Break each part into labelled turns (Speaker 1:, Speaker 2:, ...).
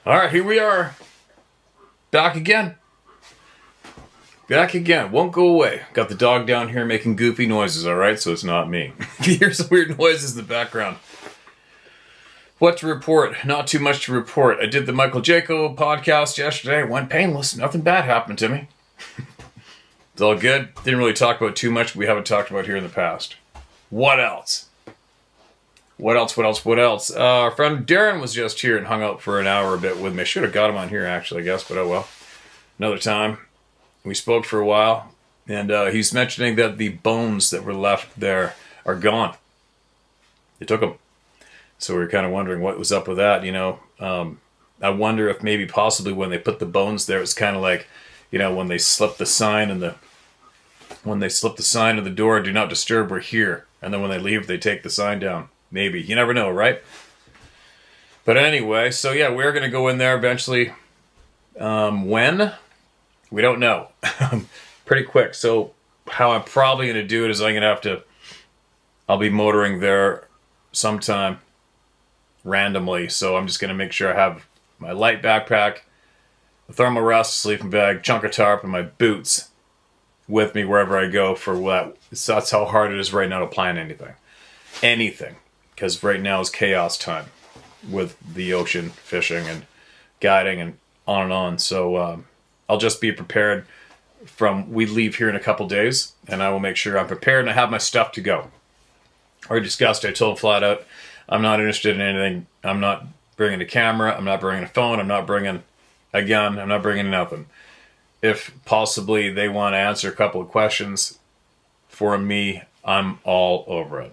Speaker 1: All right, here we are. Back again. Back again. Won't go away. Got the dog down here making goofy noises, all right? So it's not me. You hear some weird noises in the background. What to report? Not too much to report. I did the Michael Jaco podcast yesterday. It went painless. Nothing bad happened to me. It's all good. Didn't really talk about too much we haven't talked about here in the past. What else? What else? Our friend Darren was just here and hung out for an hour a bit with me. I should have got him on here, actually, I guess, but oh well. Another time. We spoke for a while, and he's mentioning that the bones that were left there are gone. They took them. So we were kind of wondering what was up with that, you know. I wonder if maybe possibly when they put the bones there, it's kind of like, you know, when they slip the sign in the door, do not disturb, we're here. And then when they leave, they take the sign down. Maybe. You never know, right? But anyway, so yeah, we're going to go in there eventually. When? We don't know. Pretty quick. So how I'm probably going to do it is I'll be motoring there sometime randomly. So I'm just going to make sure I have my light backpack, a thermal rest, sleeping bag, chunk of tarp, and my boots with me wherever I go for what. So that's how hard it is right now to plan anything. Anything. Because right now is chaos time with the ocean, fishing, and guiding, and on. So I'll just be prepared we leave here in a couple days, and I will make sure I'm prepared and I have my stuff to go. I discussed, I told him flat out, I'm not interested in anything. I'm not bringing a camera, I'm not bringing a phone, I'm not bringing a gun, I'm not bringing nothing. If possibly they want to answer a couple of questions for me, I'm all over it.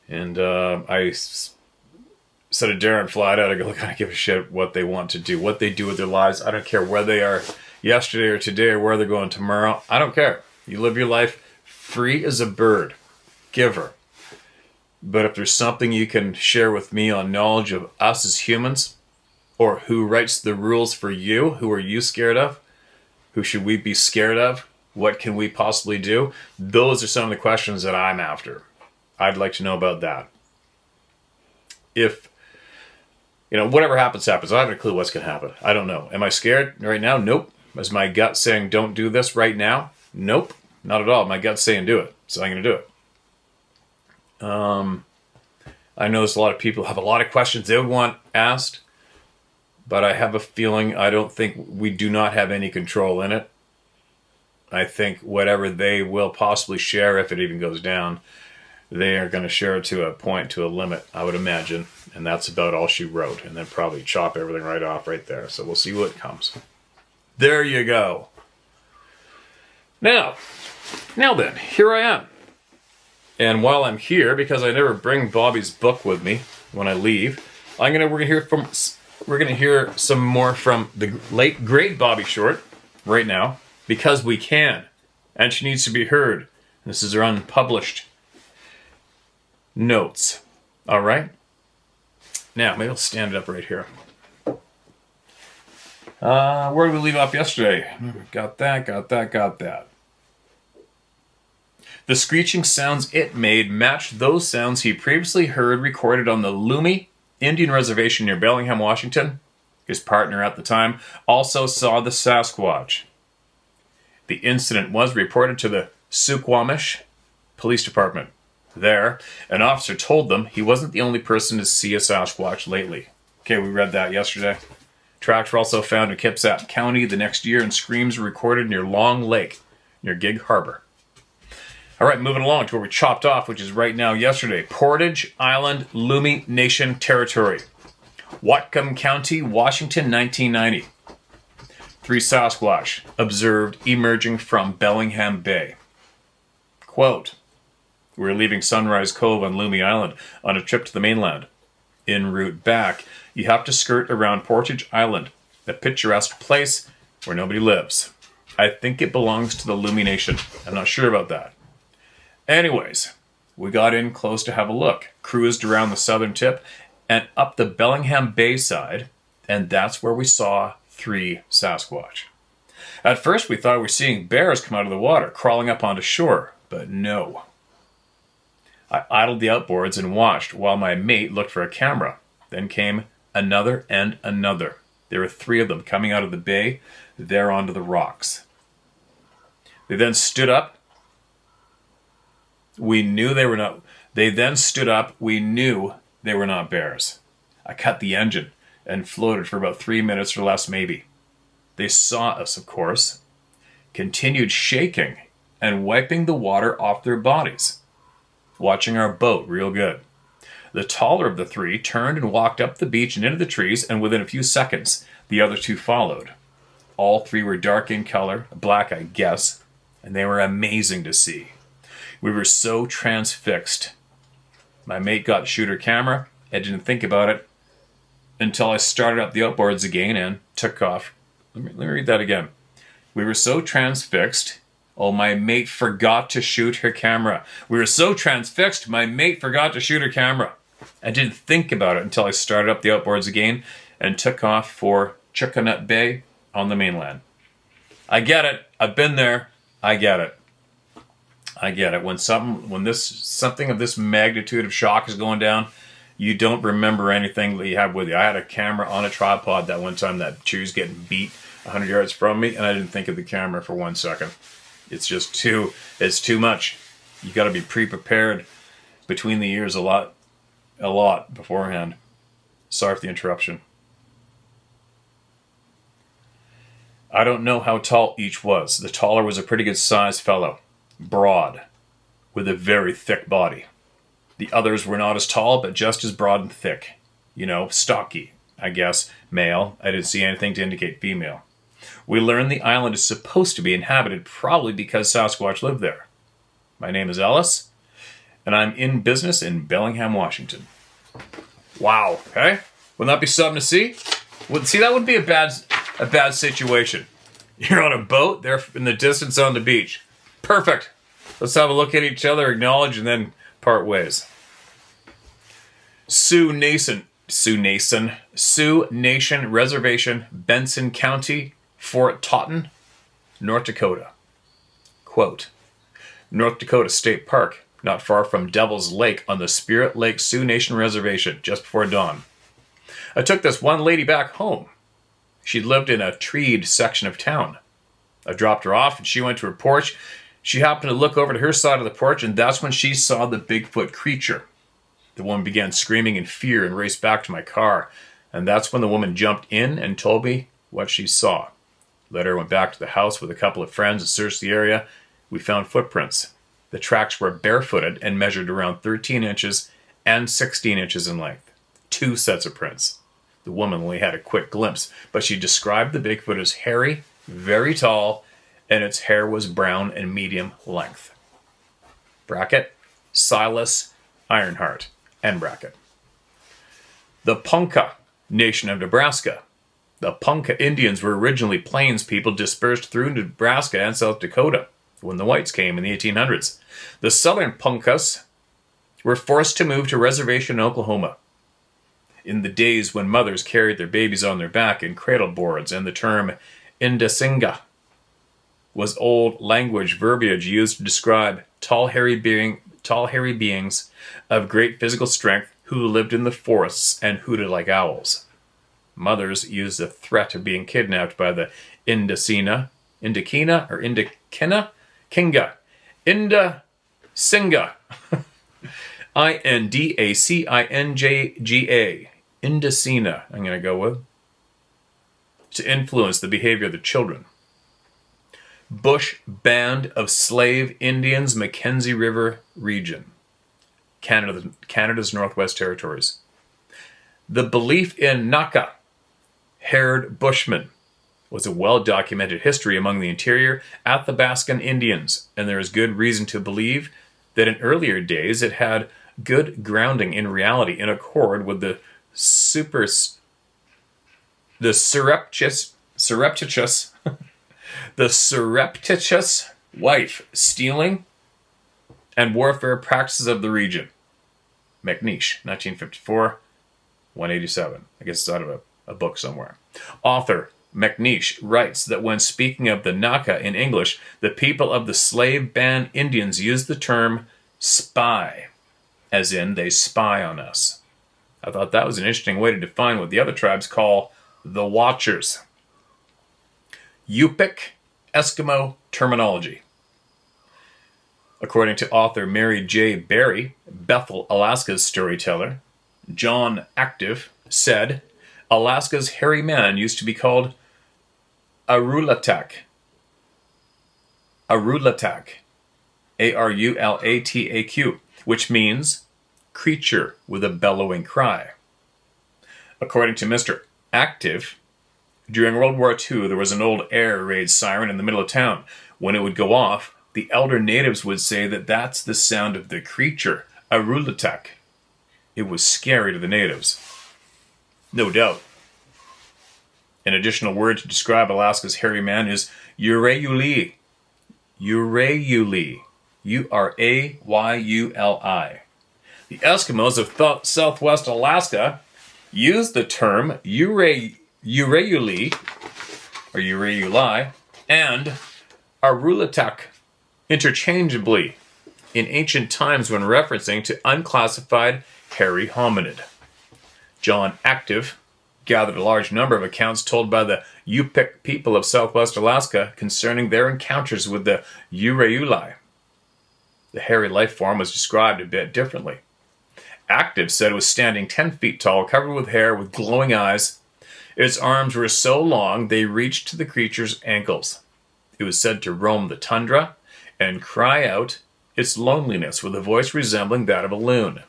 Speaker 1: And I said to Darren flat out, I go, look, I don't give a shit what they want to do, what they do with their lives. I don't care where they are yesterday or today or where they're going tomorrow. I don't care. You live your life free as a bird. Giver. But if there's something you can share with me on knowledge of us as humans, or who writes the rules for you, who are you scared of? Who should we be scared of? What can we possibly do? Those are some of the questions that I'm after. I'd like to know about that. If, you know, whatever happens. I haven't a clue what's going to happen. I don't know. Am I scared right now? Nope. Is my gut saying don't do this right now? Nope. Not at all. My gut's saying do it. So I'm going to do it. I know there's a lot of people have a lot of questions they would want asked, but I have a feeling I don't think we do not have any control in it. I think whatever they will possibly share, if it even goes down, they are going to share it to a point, to a limit, I would imagine. And that's about all she wrote. And then probably chop everything right off right there. So we'll see what comes. There you go. Now then, here I am. And while I'm here, because I never bring Bobby's book with me when I leave, we're gonna hear some more from the late great Bobby Short right now, because we can, and she needs to be heard. This is her unpublished notes. All right. Now maybe I'll stand it up right here. Where did we leave off yesterday? Got that. The screeching sounds it made matched those sounds he previously heard recorded on the Lumi Indian Reservation near Bellingham, Washington. His partner at the time also saw the Sasquatch. The incident was reported to the Squamish Police Department. There, an officer told them he wasn't the only person to see a Sasquatch lately. Okay, we read that yesterday. Tracks were also found in Kitsap County the next year, and screams were recorded near Long Lake, near Gig Harbor. All right, moving along to where we chopped off, which is right now yesterday. Portage Island, Lumi Nation Territory. Whatcom County, Washington, 1990. 3 Sasquatch observed emerging from Bellingham Bay. Quote, we were leaving Sunrise Cove on Lumi Island on a trip to the mainland. En route back, you have to skirt around Portage Island, a picturesque place where nobody lives. I think it belongs to the Lumi Nation. I'm not sure about that. Anyways, we got in close to have a look, cruised around the southern tip and up the Bellingham Bay side, and that's where we saw 3 Sasquatch. At first we thought we were seeing bears come out of the water, crawling up onto shore, but no. I idled the outboards and watched while my mate looked for a camera. Then came another and another. There were 3 of them coming out of the bay, there onto the rocks. They then stood up. We knew they were not... They then stood up. We knew they were not bears. I cut the engine and floated for about 3 minutes or less, maybe. They saw us, of course, continued shaking and wiping the water off their bodies, watching our boat real good. The taller of the 3 turned and walked up the beach and into the trees, and within a few seconds, the other 2 followed. All 3 were dark in color, black, I guess, and they were amazing to see. We were so transfixed. My mate got shooter camera. I didn't think about it until I started up the outboards again and took off. Let me read that again. We were so transfixed. Oh, my mate forgot to shoot her camera. We were so transfixed, my mate forgot to shoot her camera. I didn't think about it until I started up the outboards again and took off for Chuckanut Bay on the mainland. I get it. I've been there. I get it. I get it. When something of this magnitude of shock is going down, you don't remember anything that you have with you. I had a camera on a tripod that one time that she was getting beat 100 yards from me, and I didn't think of the camera for 1 second. It's just it's too much. You got to be pre-prepared between the ears a lot beforehand. Sorry for the interruption. I don't know how tall each was. The taller was a pretty good sized fellow, broad, with a very thick body. The others were not as tall, but just as broad and thick. You know, stocky, I guess, male. I didn't see anything to indicate female. We learned the island is supposed to be inhabited probably because Sasquatch lived there. My name is Ellis, and I'm in business in Bellingham, Washington. Wow, okay? Wouldn't that be something to see? See, that would be a bad situation. You're on a boat, they're in the distance on the beach. Perfect. Let's have a look at each other, acknowledge, and then part ways. Sioux Nation Reservation, Benson County, Fort Totten, North Dakota. Quote, North Dakota State Park, not far from Devil's Lake on the Spirit Lake Sioux Nation Reservation, just before dawn. I took this one lady back home. She lived in a treed section of town. I dropped her off and she went to her porch. She happened to look over to her side of the porch, and that's when she saw the Bigfoot creature. The woman began screaming in fear and raced back to my car, and that's when the woman jumped in and told me what she saw. Later, I went back to the house with a couple of friends and searched the area. We found footprints. The tracks were barefooted and measured around 13 inches and 16 inches in length. 2 sets of prints. The woman only had a quick glimpse, but she described the Bigfoot as hairy, very tall, and its hair was brown and medium length. Bracket, Silas Ironheart, end bracket. The Ponca Nation of Nebraska. The Ponca Indians were originally plains people dispersed through Nebraska and South Dakota when the whites came in the 1800s. The southern Poncas were forced to move to reservation in Oklahoma in the days when mothers carried their babies on their back in cradle boards, and the term Indisinga was old language verbiage used to describe tall, hairy beings of great physical strength who lived in the forests and hooted like owls. Mothers used the threat of being kidnapped by the Kinga, Indacinga, Indacinga, Indacina, I'm going to go with, to influence the behavior of the children. Bush Band of Slave Indians, Mackenzie River region, Canada's Northwest Territories. The belief in Naka, haired Bushmen, was a well-documented history among the interior Athabascan Indians, and there is good reason to believe that in earlier days it had good grounding in reality in accord with the surreptitious wife stealing and warfare practices of the region. McNeish, 1954, 187. I guess it's out of a book somewhere. Author McNeish writes that when speaking of the Naka in English, the people of the slave band Indians used the term spy, as in they spy on us. I thought that was an interesting way to define what the other tribes call The Watchers. Yupik Eskimo terminology. According to author Mary J. Berry, Bethel, Alaska's storyteller, John Active said, Alaska's hairy man used to be called Arulatak. Arulatak. Arulatak, which means creature with a bellowing cry. According to Mr. Active, during World War II, there was an old air raid siren in the middle of town. When it would go off, the elder natives would say that that's the sound of the creature, Arulatak. It was scary to the natives. No doubt. An additional word to describe Alaska's hairy man is Urayuli. Urayuli. Urayuli. The Eskimos of southwest Alaska use the term Urayuli or Urayuli and Arulatak interchangeably in ancient times when referencing to unclassified hairy hominid. John Active gathered a large number of accounts told by the Yupik people of southwest Alaska concerning their encounters with the Urayuli. The hairy life form was described a bit differently. Active said it was standing 10 feet tall, covered with hair, with glowing eyes. Its arms were so long they reached to the creature's ankles. It was said to roam the tundra and cry out its loneliness with a voice resembling that of a loon.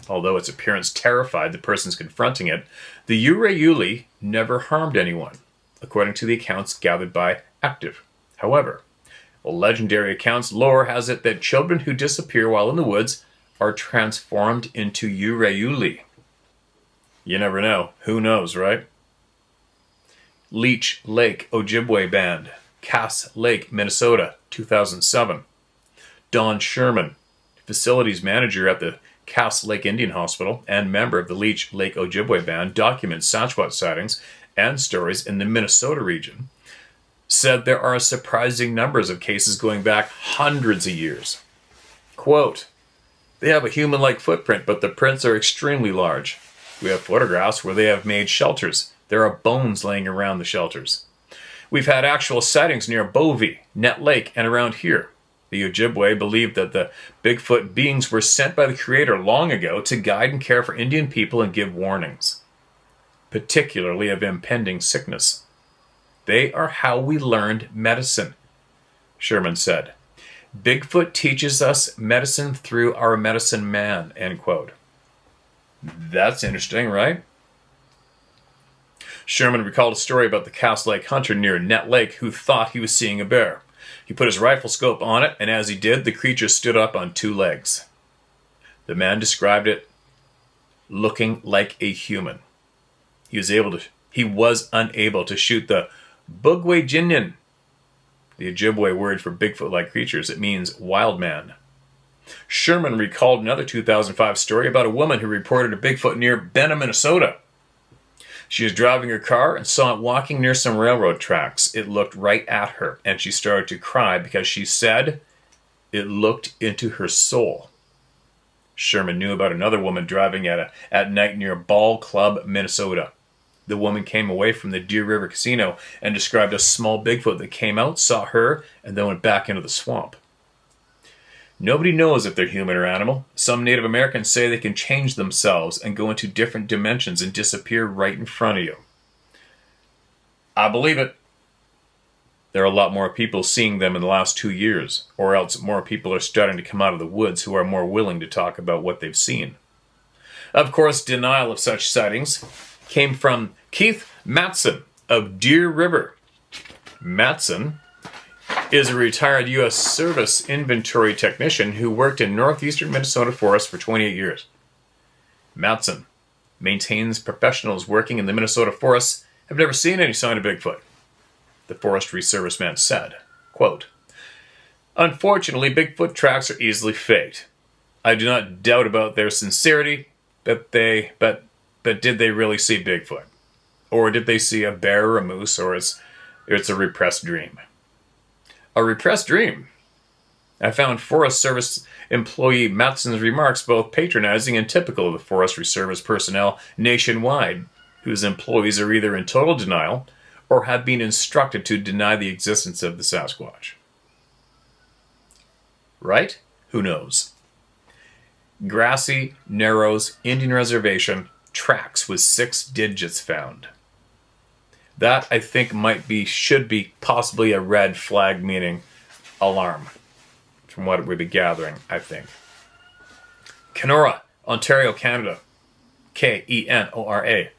Speaker 1: Although its appearance terrified the persons confronting it, the Urayuli never harmed anyone, according to the accounts gathered by Active. However, legendary accounts lore has it that children who disappear while in the woods are transformed into Urayuli. You never know. Who knows, right? Leech Lake Ojibwe Band, Cass Lake, Minnesota, 2007. Don Sherman, facilities manager at the Cass Lake Indian Hospital and member of the Leech Lake Ojibwe Band, documents Sasquatch sightings and stories in the Minnesota region, said there are surprising numbers of cases going back hundreds of years. Quote, they have a human-like footprint, but the prints are extremely large. We have photographs where they have made shelters. There are bones laying around the shelters. We've had actual sightings near Bovey, Net Lake, and around here. The Ojibwe believed that the Bigfoot beings were sent by the Creator long ago to guide and care for Indian people and give warnings, particularly of impending sickness. They are how we learned medicine, Sherman said. Bigfoot teaches us medicine through our medicine man, end quote. That's interesting, right? Sherman recalled a story about the Cass Lake hunter near Net Lake who thought he was seeing a bear. He put his rifle scope on it, and as he did, the creature stood up on 2 legs. The man described it looking like a human. He was unable to shoot the Bugwejinyan, the Ojibwe word for Bigfoot-like creatures. It means wild man. Sherman recalled another 2005 story about a woman who reported a Bigfoot near Benham, Minnesota. She was driving her car and saw it walking near some railroad tracks. It looked right at her, and she started to cry because she said it looked into her soul. Sherman knew about another woman driving at night near Ball Club, Minnesota. The woman came away from the Deer River Casino and described a small Bigfoot that came out, saw her, and then went back into the swamp. Nobody knows if they're human or animal. Some Native Americans say they can change themselves and go into different dimensions and disappear right in front of you. I believe it. There are a lot more people seeing them in the last 2 years, or else more people are starting to come out of the woods who are more willing to talk about what they've seen. Of course, denial of such sightings came from Keith Matson of Deer River. Matson is a retired U.S. Service inventory technician who worked in northeastern Minnesota forests for 28 years. Matson maintains professionals working in the Minnesota forests have never seen any sign of Bigfoot. The Forestry Service man said, quote, unfortunately, Bigfoot tracks are easily faked. I do not doubt about their sincerity, but did they really see Bigfoot? Or did they see a bear or a moose, or it's a repressed dream? A repressed dream? I found Forest Service employee Matson's remarks both patronizing and typical of the Forestry Service personnel nationwide whose employees are either in total denial or have been instructed to deny the existence of the Sasquatch. Right? Who knows? Grassy Narrows Indian Reservation, tracks with 6 digits found. That, I think, should be possibly a red flag, meaning alarm, from what we've been gathering, I think. Kenora, Ontario, Canada. Kenora.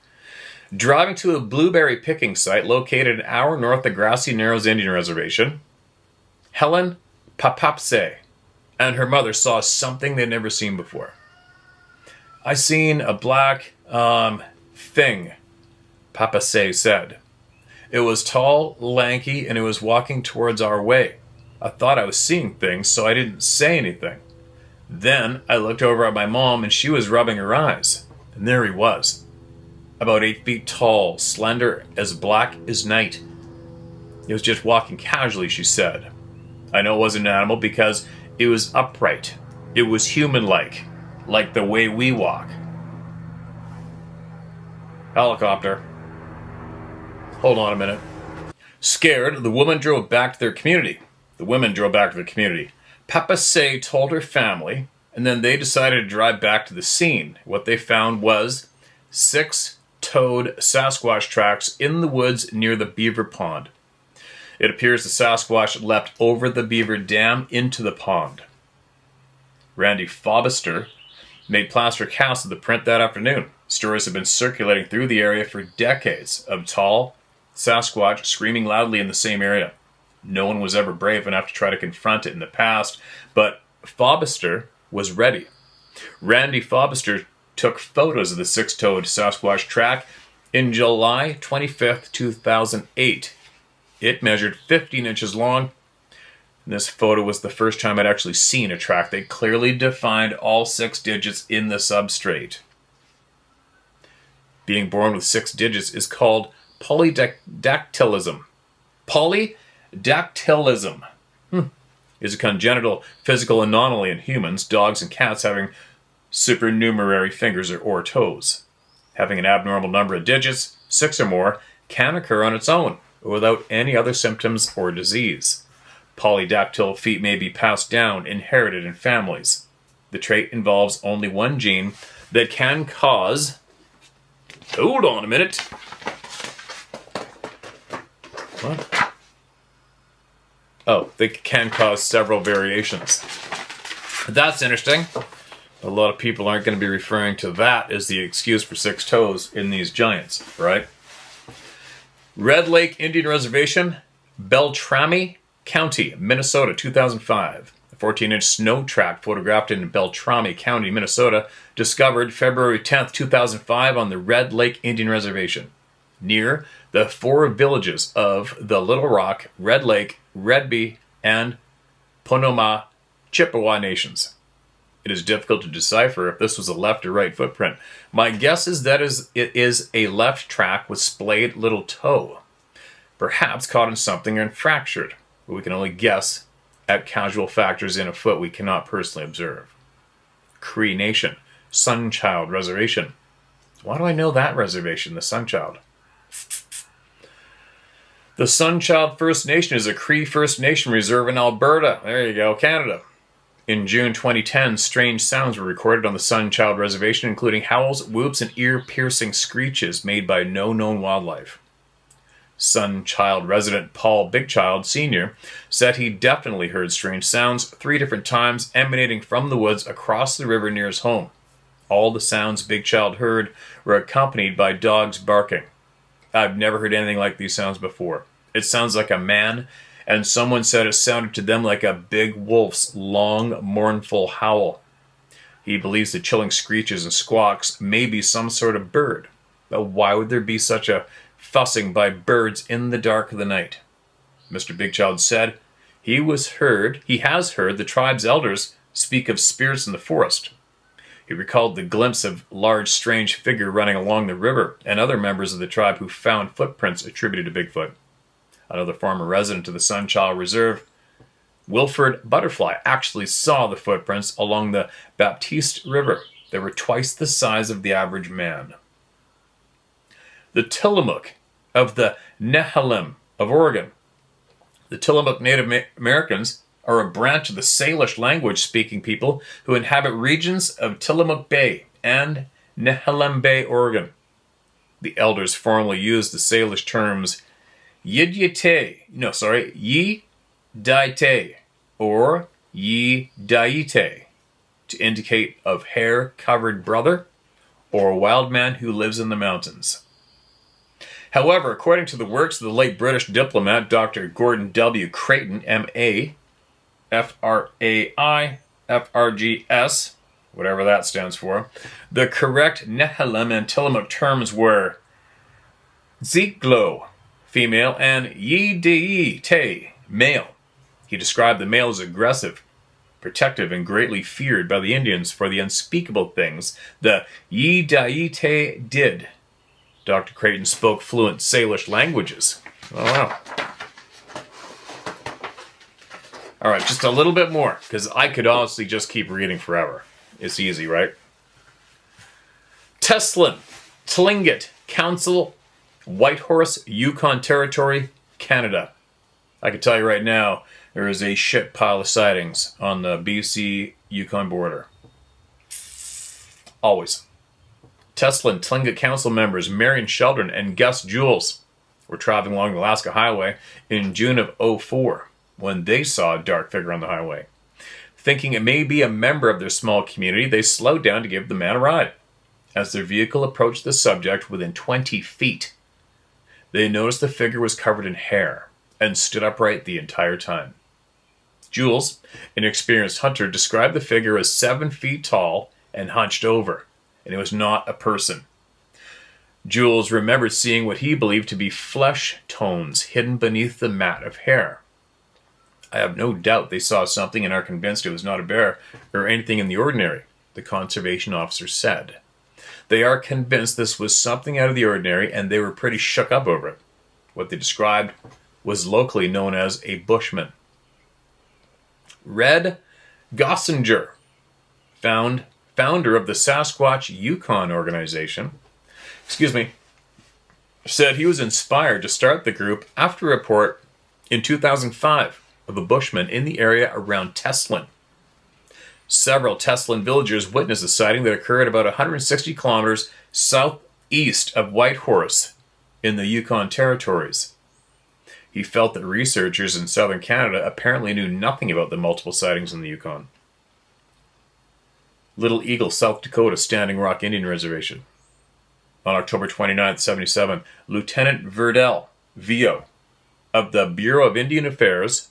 Speaker 1: Driving to a blueberry picking site located an hour north of Grassy Narrows Indian Reservation, Helen Papapse and her mother saw something they'd never seen before. I seen a black thing, Papapse said. It was tall, lanky, and it was walking towards our way. I thought I was seeing things, so I didn't say anything. Then I looked over at my mom, and she was rubbing her eyes. And there he was. About 8 feet tall, slender, as black as night. He was just walking casually, she said. I know it wasn't an animal because it was upright. It was human-like, like the way we walk. Helicopter. Hold on a minute. Scared, the women drove back to their community. Papapse told her family, and then they decided to drive back to the scene. What they found was 6-toed Sasquatch tracks in the woods near the beaver pond. It appears the Sasquatch leapt over the beaver dam into the pond. Randy Fobister made plaster casts of the print that afternoon. Stories have been circulating through the area for decades of tall Sasquatch screaming loudly in the same area. No one was ever brave enough to try to confront it in the past, but Fobister was ready. Randy Fobister took photos of the 6-toed Sasquatch track in July 25th, 2008. It measured 15 inches long. And this photo was the first time I'd actually seen a track that clearly defined all 6 digits in the substrate. Being born with 6 digits is called polydactylism. Polydactylism is a congenital physical anomaly in humans, dogs, and cats having supernumerary fingers or toes. Having an abnormal number of digits, 6 or more, can occur on its own, without any other symptoms or disease. Polydactyl feet may be passed down, inherited in families. The trait involves only one gene that can cause... Hold on a minute. What? Oh, they can cause several variations. That's interesting. A lot of people aren't going to be referring to that as the excuse for 6 toes in these giants, right? Red Lake Indian Reservation, Beltrami County, Minnesota, 2005. A 14-inch snow track photographed in Beltrami County, Minnesota, discovered February 10th, 2005 on the Red Lake Indian Reservation, near the 4 villages of the Little Rock, Red Lake, Redby, and Ponoma Chippewa nations. It is difficult to decipher if this was a left or right footprint. My guess is that it is a left track with splayed little toe, perhaps caught in something and fractured, but we can only guess at casual factors in a foot we cannot personally observe. Cree Nation, Sunchild Reservation. Why do I know that reservation, the Sunchild? The Sunchild First Nation is a Cree First Nation reserve in Alberta. There you go, Canada. In June 2010, strange sounds were recorded on the Sunchild Reservation, including howls, whoops, and ear-piercing screeches made by no known wildlife. Sunchild resident Paul Bigchild Sr. said he definitely heard strange sounds 3 different times emanating from the woods across the river near his home. All the sounds Bigchild heard were accompanied by dogs barking. I've never heard anything like these sounds before. It sounds like a man, and someone said it sounded to them like a big wolf's long, mournful howl. He believes the chilling screeches and squawks may be some sort of bird. But why would there be such a fussing by birds in the dark of the night? Mr. Bigchild said he has heard the tribe's elders speak of spirits in the forest. He recalled the glimpse of large, strange figure running along the river and other members of the tribe who found footprints attributed to Bigfoot. Another former resident of the Sunchild Reserve, Wilford Butterfly, actually saw the footprints along the Baptiste River. They were twice the size of the average man. the Tillamook of the Nehalem of Oregon. The Tillamook Native Americans are a branch of the Salish language-speaking people who inhabit regions of Tillamook Bay and Nehalem Bay, Oregon. The elders formerly used the Salish terms Yi-Daite or Yi-Daite to indicate of hair-covered brother or a wild man who lives in the mountains. However, according to the works of the late British diplomat Dr. Gordon W. Creighton, M.A., F-R-A-I-F-R-G-S, whatever that stands for, the correct Nehalem and Tillamook terms were Zeklo, female, and Yi-Daite, male. He described the male as aggressive, protective, and greatly feared by the Indians for the unspeakable things the Yi-Daite did. Dr. Creighton spoke fluent Salish languages. Oh, wow. All right, just a little bit more, because I could honestly just keep reading forever. It's easy, right? Teslin, Tlingit, Council, Whitehorse, Yukon Territory, Canada. I can tell you right now, there is a shit pile of sightings on the BC-Yukon border. Always. Teslin Tlingit Council members Marion Sheldon and Gus Jules were traveling along the Alaska Highway in June of 2004 when they saw a dark figure on the highway. Thinking it may be a member of their small community, they slowed down to give the man a ride. As their vehicle approached the subject within 20 feet, they noticed the figure was covered in hair and stood upright the entire time. Jules, an experienced hunter, described the figure as 7 feet tall and hunched over, and it was not a person. Jules remembered seeing what he believed to be flesh tones hidden beneath the mat of hair. I have no doubt they saw something and are convinced it was not a bear or anything in the ordinary, the conservation officer said. They are convinced this was something out of the ordinary and they were pretty shook up over it. What they described was locally known as a bushman. Red Gossinger, founder of the Sasquatch Yukon organization, said he was inspired to start the group after a report in 2005 of a bushman in the area around Teslin. Several Teslin villagers witnessed a sighting that occurred about 160 kilometers southeast of Whitehorse in the Yukon territories. He felt that researchers in southern Canada apparently knew nothing about the multiple sightings in the Yukon. Little Eagle, South Dakota Standing Rock Indian Reservation. On October 29, 1977, Lieutenant Verdell Vio of the Bureau of Indian Affairs,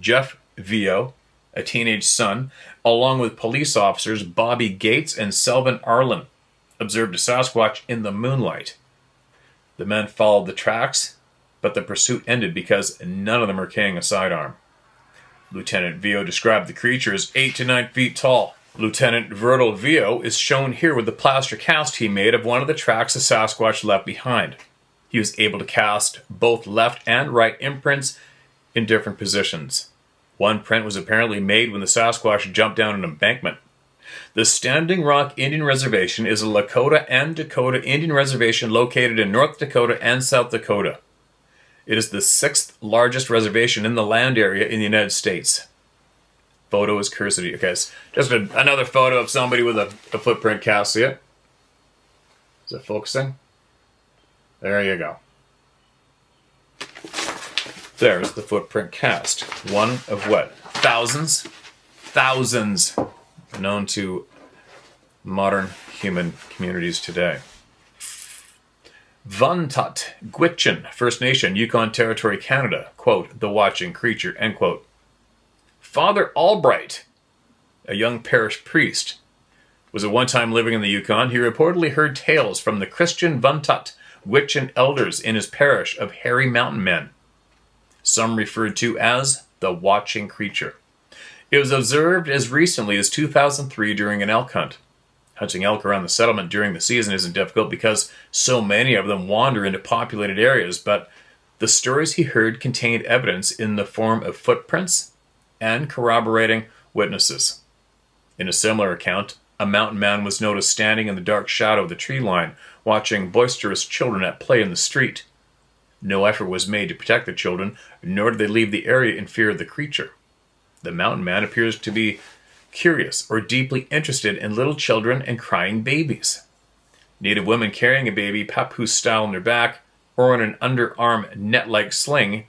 Speaker 1: Jeff Vio, a teenage son, along with police officers Bobby Gates and Selvin Arlen, observed a Sasquatch in the moonlight. The men followed the tracks, but the pursuit ended because none of them were carrying a sidearm. Lieutenant Vio described the creature as 8 to 9 feet tall. Lieutenant Verdell Vio is shown here with the plaster cast he made of one of the tracks the Sasquatch left behind. He was able to cast both left and right imprints in different positions. One print was apparently made when the Sasquatch jumped down an embankment. The Standing Rock Indian Reservation is a Lakota and Dakota Indian reservation located in North Dakota and South Dakota. It is the 6th largest reservation in the land area in the United States. Photo is curiosity. Okay, so just another photo of somebody with a footprint cast. See it? Is it focusing? There you go. There's the footprint cast. One of what? Thousands known to modern human communities today. Vuntut Gwich'in, First Nation, Yukon Territory, Canada. Quote, the watching creature, end quote. Father Albright, a young parish priest, was at one time living in the Yukon. He reportedly heard tales from the Christian Vuntut Gwich'in elders in his parish of hairy mountain men, some referred to as the watching creature. It was observed as recently as 2003 during an elk hunt. Hunting elk around the settlement during the season isn't difficult because so many of them wander into populated areas, but the stories he heard contained evidence in the form of footprints and corroborating witnesses. In a similar account, A mountain man was noticed standing in the dark shadow of the tree line, watching boisterous children at play in the street. No effort was made to protect the children, nor did they leave the area in fear of the creature. The mountain man appears to be curious or deeply interested in little children and crying babies. Native women carrying a baby, papoose style on their back, or in an underarm net-like sling,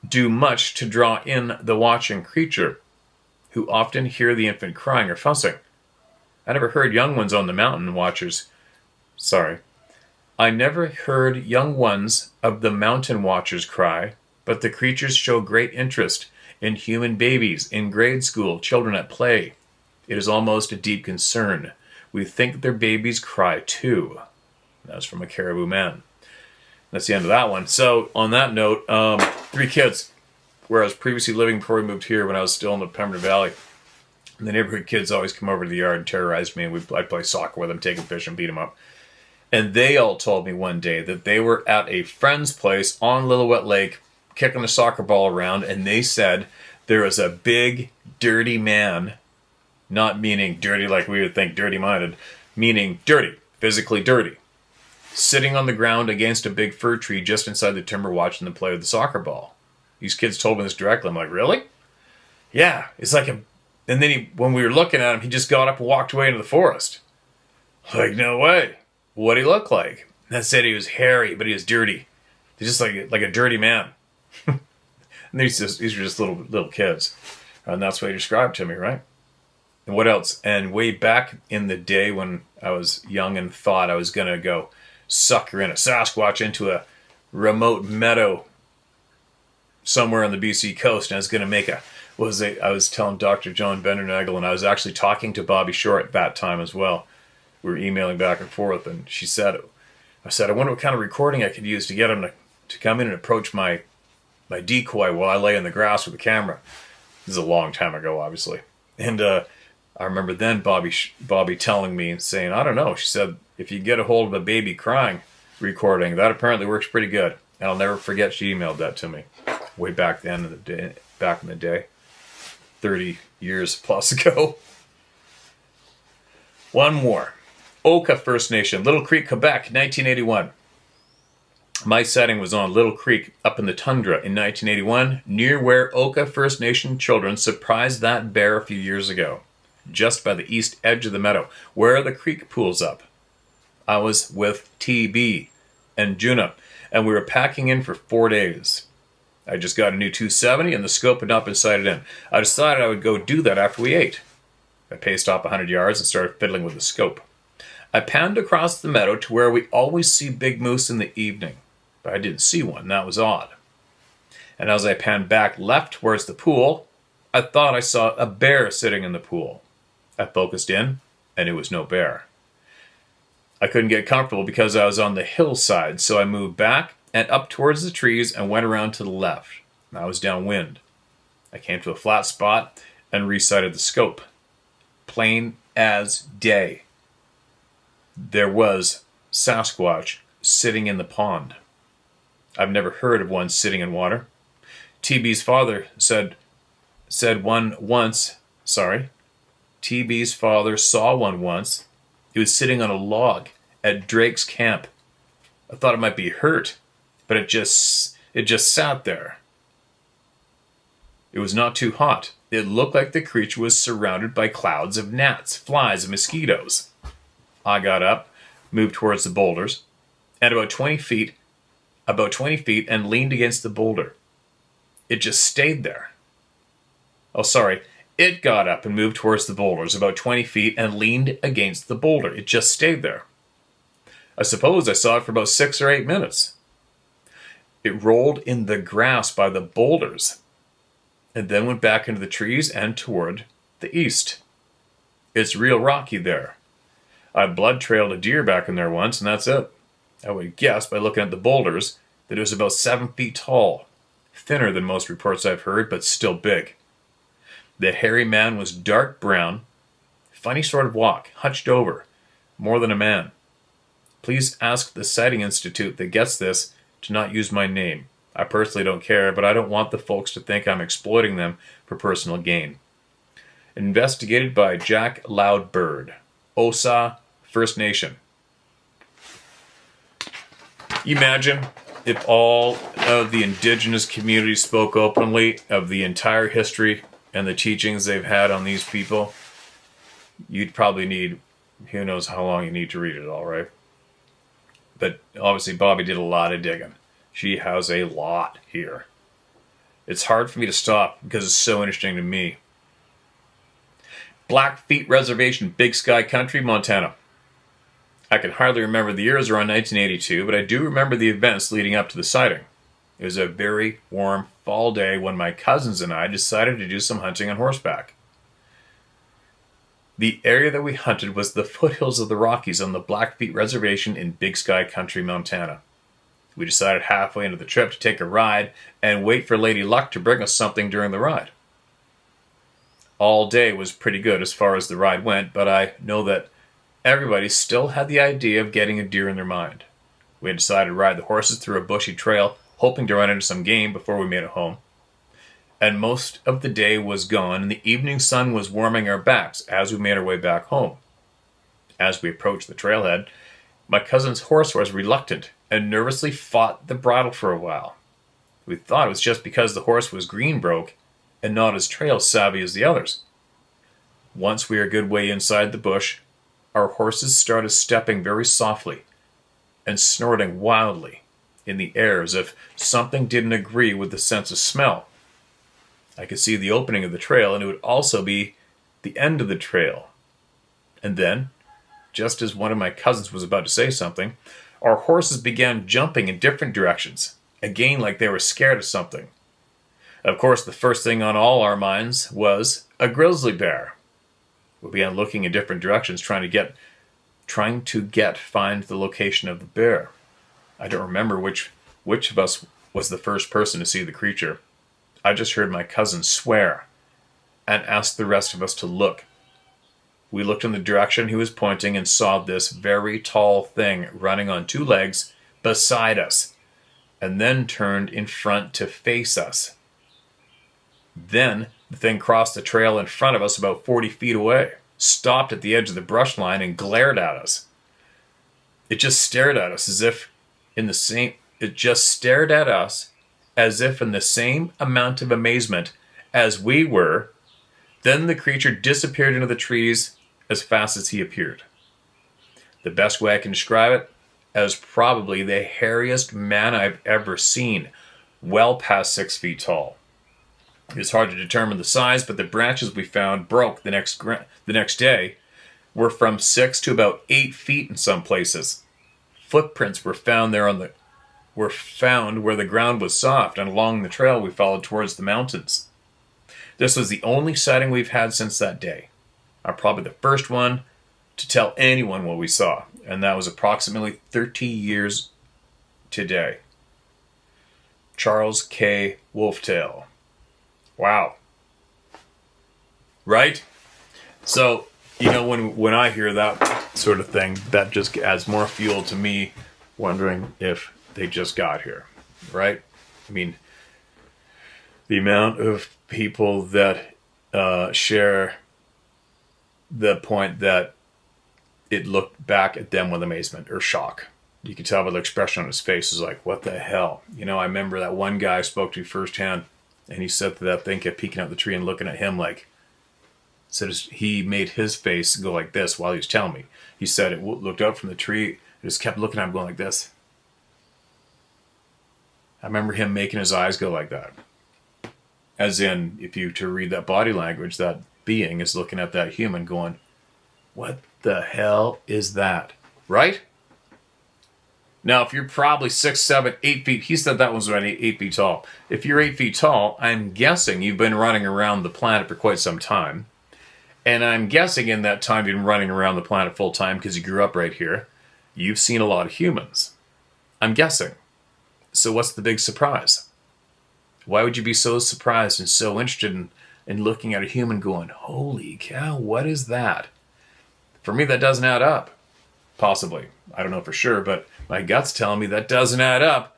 Speaker 1: do much to draw in the watching creature, who often hear the infant crying or fussing. I never heard young ones on the mountain watchers. I never heard young ones of the mountain watchers cry, but the creatures show great interest in human babies, in grade school, children at play. It is almost a deep concern. We think their babies cry too. That's from a caribou man. That's the end of that one. So, on that note, 3 kids, where I was previously living before we moved here when I was still in the Pembina Valley. And the neighborhood kids always come over to the yard and terrorize me, and I'd play soccer with them, take them fishing, beat them up. And they all told me one day that they were at a friend's place on Lillooet Lake, kicking a soccer ball around, and they said there was a big, dirty man, not meaning dirty like we would think dirty-minded, meaning dirty, physically dirty, sitting on the ground against a big fir tree just inside the timber watching them play with the soccer ball. These kids told me this directly. I'm like, really? Yeah, it's like a... And then when we were looking at him, he just got up and walked away into the forest. Like, no way. What'd he look like? And I said he was hairy, but he was dirty. He's just like a dirty man. And these are just little kids. And that's what he described to me, right? And what else? And way back in the day when I was young and thought I was going to go sucker in a Sasquatch into a remote meadow somewhere on the BC coast, and I was going to make I was telling Dr. John Bendernagel, and I was actually talking to Bobby Shore at that time as well. We were emailing back and forth, and I said, I wonder what kind of recording I could use to get him to come in and approach my decoy while I lay in the grass with the camera. This is a long time ago, obviously. And I remember then Bobby telling me and saying, I don't know. She said, if you get a hold of a baby crying recording, that apparently works pretty good. And I'll never forget she emailed that to me way back in the day, 30 years plus ago. One more. Oka First Nation, Little Creek, Quebec, 1981. My setting was on Little Creek up in the tundra in 1981, near where Oka First Nation children surprised that bear a few years ago, just by the east edge of the meadow, where the creek pools up. I was with TB and Juna, and we were packing in for 4 days. I just got a new 270 and the scope had not been sighted in. I decided I would go do that after we ate. I paced off 100 yards and started fiddling with the scope. I panned across the meadow to where we always see big moose in the evening, but I didn't see one. That was odd. And as I panned back left towards the pool, I thought I saw a bear sitting in the pool. I focused in, and it was no bear. I couldn't get comfortable because I was on the hillside, so I moved back and up towards the trees and went around to the left. I was downwind. I came to a flat spot and resighted the scope. Plain as day. There was Sasquatch sitting in the pond. I've never heard of one sitting in water. TB's father TB's father saw one once. He was sitting on a log at Drake's camp. I thought it might be hurt, but it just sat there. It was not too hot. It looked like the creature was surrounded by clouds of gnats, flies, and mosquitoes. I got up, moved towards the boulders, and about 20 feet and leaned against the boulder. It just stayed there. It got up and moved towards the boulders about 20 feet and leaned against the boulder. It just stayed there. I suppose I saw it for about 6 or 8 minutes. It rolled in the grass by the boulders and then went back into the trees and toward the east. It's real rocky there. I blood trailed a deer back in there once, and that's it. I would guess by looking at the boulders that it was about 7 feet tall, thinner than most reports I've heard, but still big. The hairy man was dark brown, funny sort of walk, hunched over, more than a man. Please ask the Sighting Institute that gets this to not use my name. I personally don't care, but I don't want the folks to think I'm exploiting them for personal gain. investigated by Jack Loudbird, Osa First Nation. You imagine if all of the Indigenous communities spoke openly of the entire history and the teachings they've had on these people, you'd probably need, who knows how long you need to read it all, right? But obviously Bobby did a lot of digging. She has a lot here. It's hard for me to stop because it's so interesting to me. Blackfeet Reservation, Big Sky Country, Montana. I can hardly remember the year. It was around 1982, but I do remember the events leading up to the sighting. It was a very warm fall day when my cousins and I decided to do some hunting on horseback. The area that we hunted was the foothills of the Rockies on the Blackfeet Reservation in Big Sky Country, Montana. We decided halfway into the trip to take a ride and wait for Lady Luck to bring us something during the ride. All day was pretty good as far as the ride went, but I know that everybody still had the idea of getting a deer in their mind. We had decided to ride the horses through a bushy trail, hoping to run into some game before we made it home. And most of the day was gone, and the evening sun was warming our backs as we made our way back home. As we approached the trailhead, my cousin's horse was reluctant and nervously fought the bridle for a while. We thought it was just because the horse was green broke and not as trail savvy as the others. Once we were a good way inside the bush, our horses started stepping very softly and snorting wildly in the air as if something didn't agree with the sense of smell. I could see the opening of the trail, and it would also be the end of the trail. And then, just as one of my cousins was about to say something, our horses began jumping in different directions, again like they were scared of something. Of course, the first thing on all our minds was a grizzly bear. We began looking in different directions, trying to find the location of the bear. I don't remember which of us was the first person to see the creature. I just heard my cousin swear and asked the rest of us to look. We looked in the direction he was pointing and saw this very tall thing running on two legs beside us, and then turned in front to face us. Then the thing crossed the trail in front of us about 40 feet away, stopped at the edge of the brush line, and glared at us. It just stared at us as if in the same amount of amazement as we were. Then the creature disappeared into the trees as fast as he appeared. The best way I can describe it, as probably the hairiest man I've ever seen, well past 6 feet tall. It was hard to determine the size, but the branches we found broke the next day were from 6 to about 8 feet in some places. Footprints were found where the ground was soft, and along the trail we followed towards the mountains. This was the only sighting we've had since that day. I'm probably the first one to tell anyone what we saw, and that was approximately 30 years today. Charles K. Wolftail. Wow. Right? So, when I hear that sort of thing, that just adds more fuel to me wondering if they just got here. Right? I mean, the amount of people that share the point that it looked back at them with amazement or shock. You could tell by the expression on his face is like, what the hell? I remember that one guy I spoke to firsthand, and he said that thing kept peeking out the tree and looking at him like, he made his face go like this while he was telling me. He said it looked up from the tree, it just kept looking at him going like this. I remember him making his eyes go like that. As in, if you to read that body language, that being is looking at that human going, what the hell is that? Right? Now, if you're probably 6, 7, 8 feet, he said that was around 8 feet tall. If you're 8 feet tall, I'm guessing you've been running around the planet for quite some time. And I'm guessing in that time you've been running around the planet full time because you grew up right here. You've seen a lot of humans. I'm guessing. So what's the big surprise? Why would you be so surprised and so interested in looking at a human going, holy cow, what is that? For me, that doesn't add up. Possibly. I don't know for sure, but my gut's telling me that doesn't add up.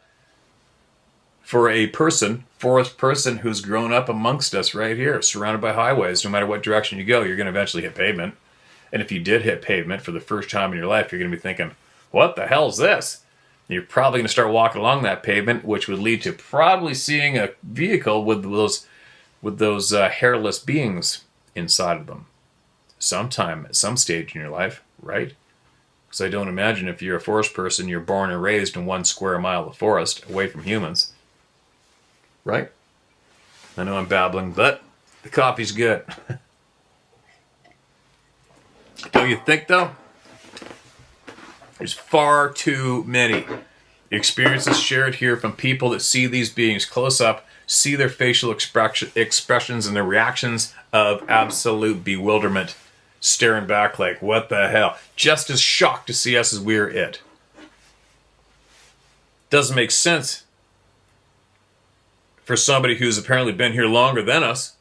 Speaker 1: for a forest person who's grown up amongst us right here, surrounded by highways. No matter what direction you go, you're going to eventually hit pavement. And if you did hit pavement for the first time in your life, you're going to be thinking, what the hell's this? And you're probably going to start walking along that pavement, which would lead to probably seeing a vehicle with those hairless beings inside of them. Sometime at some stage in your life, right? Because I don't imagine if you're a forest person, you're born and raised in 1 square mile of forest away from humans. Right? I know I'm babbling, but the coffee's good. Don't you think, though? There's far too many experiences shared here from people that see these beings close up, see their facial expressions and their reactions of absolute bewilderment, staring back like, what the hell? Just as shocked to see us as we're it. Doesn't make sense for somebody who's apparently been here longer than us,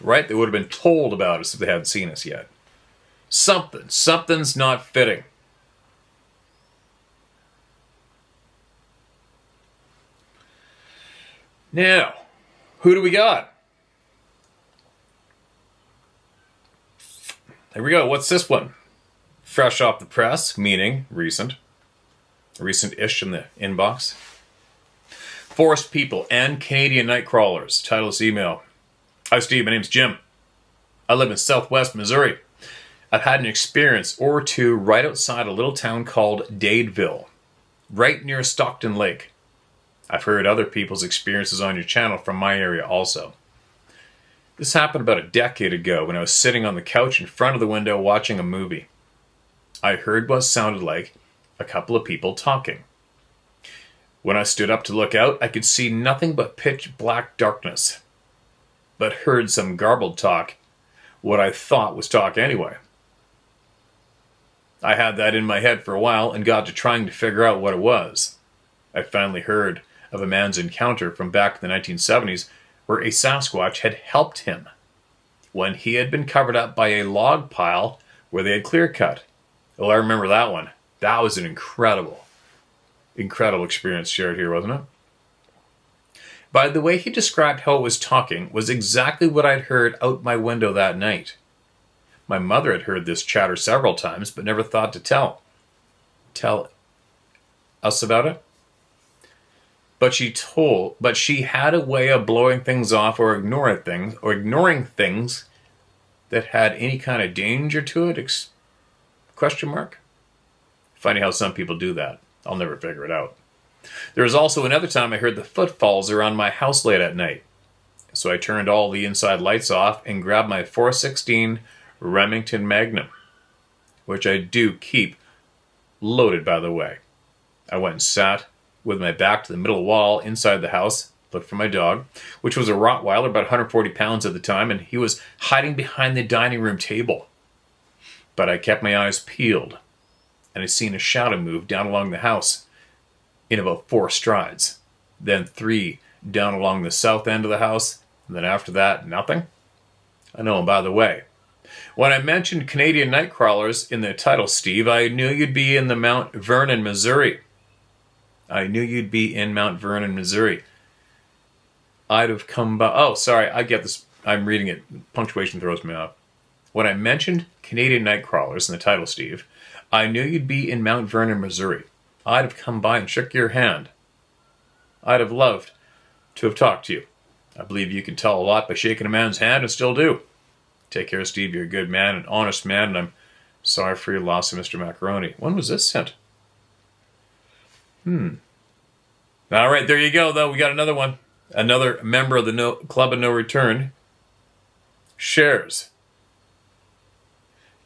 Speaker 1: right? They would have been told about us if they hadn't seen us yet. Something's not fitting. Now, who do we got? There we go. What's this one? Fresh off the press, meaning recent. Recent-ish in the inbox. Forest people and Canadian night crawlers. Title of this email. Hi Steve, my name's Jim. I live in southwest Missouri. I've had an experience or two right outside a little town called Dadeville, right near Stockton Lake. I've heard other people's experiences on your channel from my area also. This happened about a decade ago when I was sitting on the couch in front of the window watching a movie. I heard what sounded like a couple of people talking. When I stood up to look out, I could see nothing but pitch black darkness, but heard some garbled talk, what I thought was talk anyway. I had that in my head for a while and got to trying to figure out what it was. I finally heard of a man's encounter from back in the 1970s where a Sasquatch had helped him when he had been covered up by a log pile where they had clear cut. Well, I remember that one. That was an incredible experience shared here, wasn't it? By the way he described how it was talking was exactly what I'd heard out my window that night. My mother had heard this chatter several times, but never thought to tell us about it. But she had a way of blowing things off or ignoring things that had any kind of danger to it, question mark. Funny how some people do that. I'll never figure it out. There was also another time I heard the footfalls around my house late at night. So I turned all the inside lights off and grabbed my .416 Remington Magnum, which I do keep loaded, by the way. I went and sat with my back to the middle wall inside the house, looked for my dog, which was a Rottweiler, about 140 pounds at the time, and he was hiding behind the dining room table. But I kept my eyes peeled, and I seen a shadow move down along the house in about 4 strides, then 3 down along the south end of the house, and then after that, nothing. I know, and by the way, when I mentioned Canadian night crawlers in the title, Steve, I knew you'd be in the Mount Vernon, Missouri. I'd have come by... Oh, sorry, I get this. I'm reading it. Punctuation throws me off. When I mentioned Canadian night crawlers in the title, Steve, I knew you'd be in Mount Vernon, Missouri. I'd have come by and shook your hand. I'd have loved to have talked to you. I believe you can tell a lot by shaking a man's hand and still do. Take care, Steve. You're a good man, an honest man, and I'm sorry for your loss of Mr. Macaroni. When was this sent? All right, there you go, though. We got another one. Another member of the Club of No Return shares.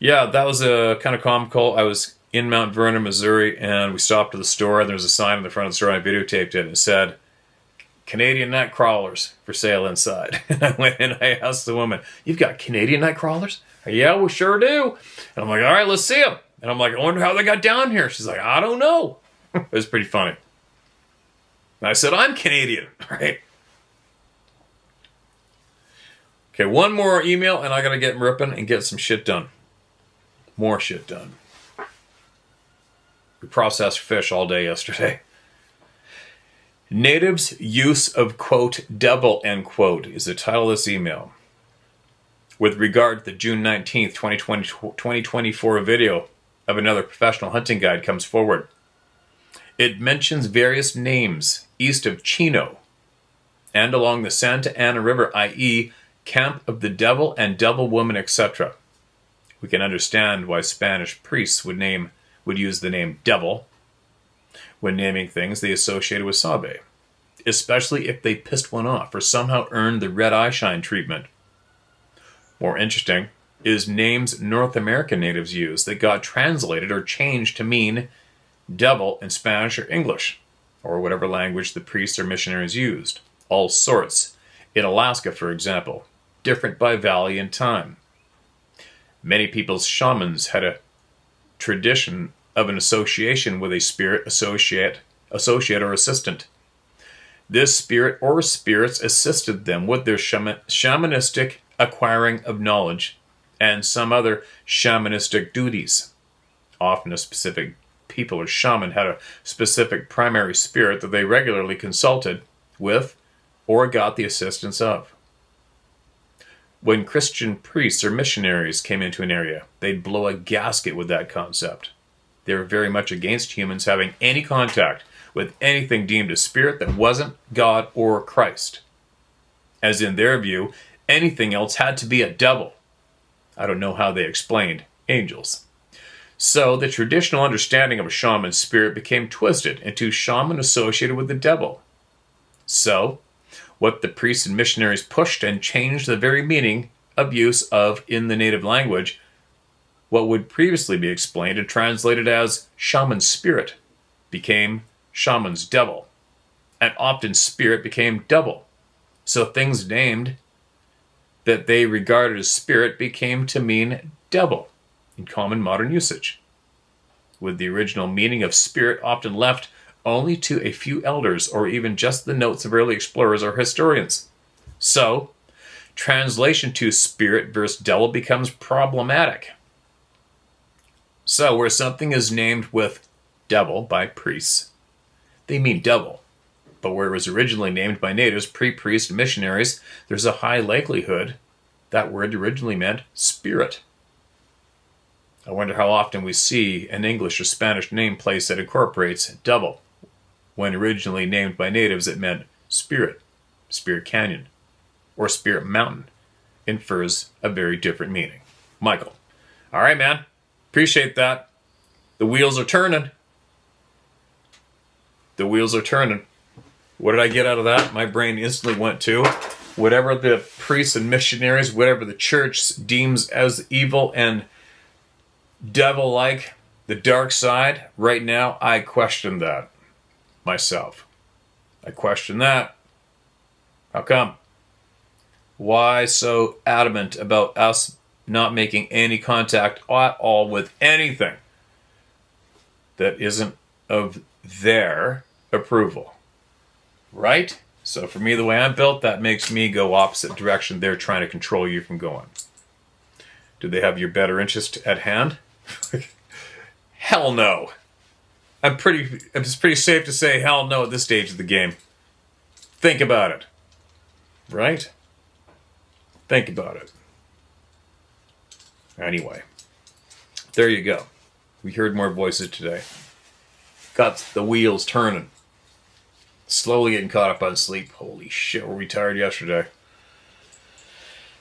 Speaker 1: Yeah, that was a kind of comical. I was in Mount Vernon, Missouri, and we stopped at the store, and there was a sign in the front of the store, and I videotaped it, and it said, Canadian night crawlers for sale inside. And I went in and I asked the woman, you've got Canadian night crawlers? Yeah, we sure do. And I'm like, all right, let's see them. And I'm like, I wonder how they got down here. She's like, I don't know. It was pretty funny. And I said, I'm Canadian, right? Okay, one more email, and I got to get ripping and get some shit done. More shit done. We processed fish all day yesterday. Natives' use of, quote, devil, end quote, is the title of this email. With regard to the June 19th, 2024 video of another professional hunting guide comes forward. It mentions various names east of Chino and along the Santa Ana River, i.e., Camp of the Devil and Devil Woman, etc. We can understand why Spanish priests would use the name devil when naming things they associated with Sabe, especially if they pissed one off or somehow earned the red eye shine treatment. More interesting is names North American natives use that got translated or changed to mean devil in Spanish or English, or whatever language the priests or missionaries used. All sorts. In Alaska, for example, different by valley and time. Many people's shamans had a tradition of an association with a spirit, associate or assistant. This spirit or spirits assisted them with their shamanistic acquiring of knowledge and some other shamanistic duties. Often a specific people or shaman had a specific primary spirit that they regularly consulted with or got the assistance of. When Christian priests or missionaries came into an area, they'd blow a gasket with that concept. They were very much against humans having any contact with anything deemed a spirit that wasn't God or Christ. As in their view, anything else had to be a devil. I don't know how they explained angels. So the traditional understanding of a shaman's spirit became twisted into shaman associated with the devil. So, what the priests and missionaries pushed and changed the very meaning of use of in the native language, what would previously be explained and translated as shaman's spirit became shaman's devil, and often spirit became devil. So things named that they regarded as spirit became to mean devil in common modern usage, with the original meaning of spirit often left only to a few elders or even just the notes of early explorers or historians. So, translation to spirit versus devil becomes problematic. So, where something is named with devil by priests, they mean devil. But where it was originally named by natives, pre-priest missionaries, there's a high likelihood that word originally meant spirit. I wonder how often we see an English or Spanish name place that incorporates devil. When originally named by natives, it meant spirit, Spirit Canyon, or Spirit Mountain. Infers a very different meaning. Michael. All right, man. Appreciate that. The wheels are turning. The wheels are turning. What did I get out of that? My brain instantly went to whatever the priests and missionaries, whatever the church deems as evil and devil-like, the dark side. Right now, I question that myself. I question that. How come? Why so adamant about us not making any contact at all with anything that isn't of their approval? Right? So for me, the way I'm built, that makes me go opposite direction. They're trying to control you from going. Do they have your better interest at hand? Hell no. It's pretty safe to say hell no at this stage of the game. Think about it. Right? Think about it. Anyway. There you go. We heard more voices today. Got the wheels turning. Slowly getting caught up on sleep. Holy shit, were we tired yesterday.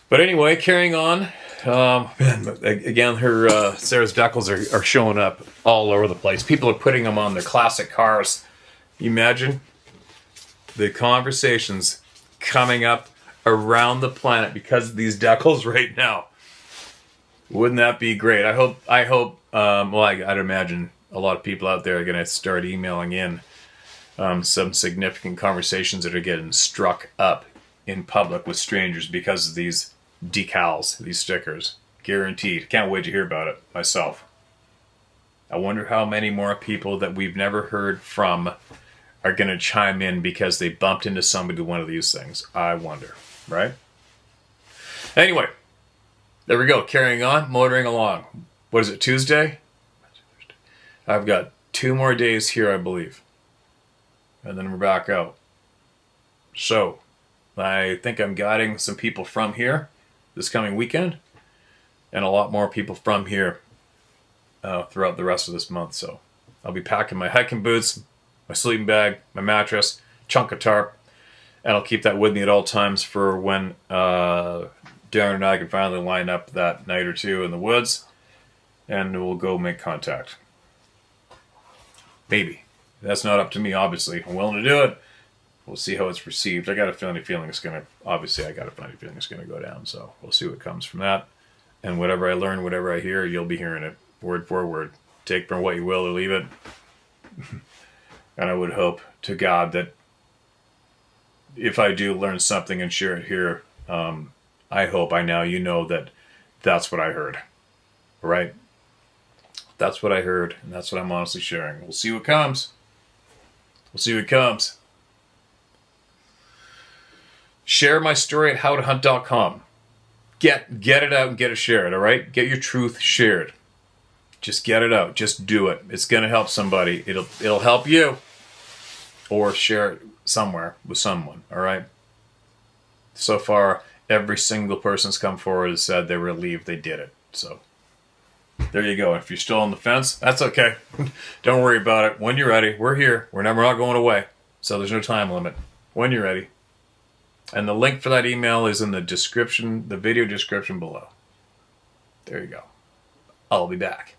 Speaker 1: But anyway, carrying on. Man, again, Sarah's decals are showing up all over the place. People are putting them on their classic cars. You imagine the conversations coming up around the planet because of these decals right now. Wouldn't that be great? I hope. I'd imagine a lot of people out there are going to start emailing in some significant conversations that are getting struck up in public with strangers because of these decals, these stickers. Guaranteed. Can't wait to hear about it myself. I wonder how many more people that we've never heard from are going to chime in because they bumped into somebody with one of these things. I wonder, right? Anyway, there we go. Carrying on, motoring along. What is it, Tuesday? I've got 2 more days here, I believe. and then we're back out. So I think I'm guiding some people from here this coming weekend, and a lot more people from here throughout the rest of this month. So I'll be packing my hiking boots, my sleeping bag, my mattress, chunk of tarp, and I'll keep that with me at all times for when Darren and I can finally line up that night or two in the woods, and we'll go make contact. Maybe. That's not up to me, obviously. I'm willing to do it. We'll see how it's received. I got a funny feeling it's going to go down, so we'll see what comes from that. And whatever I learn, whatever I hear, you'll be hearing it, word for word. Take from what you will or leave it. And I would hope to God that if I do learn something and share it here, I hope by now you know that that's what I heard. Right? That's what I heard, and that's what I'm honestly sharing. We'll see what comes. We'll see what comes. Share my story at howtohunt.com. Get it out and get it shared, all right? Get your truth shared. Just get it out. Just do it. It's going to help somebody. It'll help you. Or share it somewhere with someone, all right? So far, every single person's come forward and said they're relieved they did it. So there you go. If you're still on the fence, that's okay. Don't worry about it. When you're ready, we're here. We're not going away. So there's no time limit. When you're ready. And the link for that email is in the description, the video description below. There you go. I'll be back.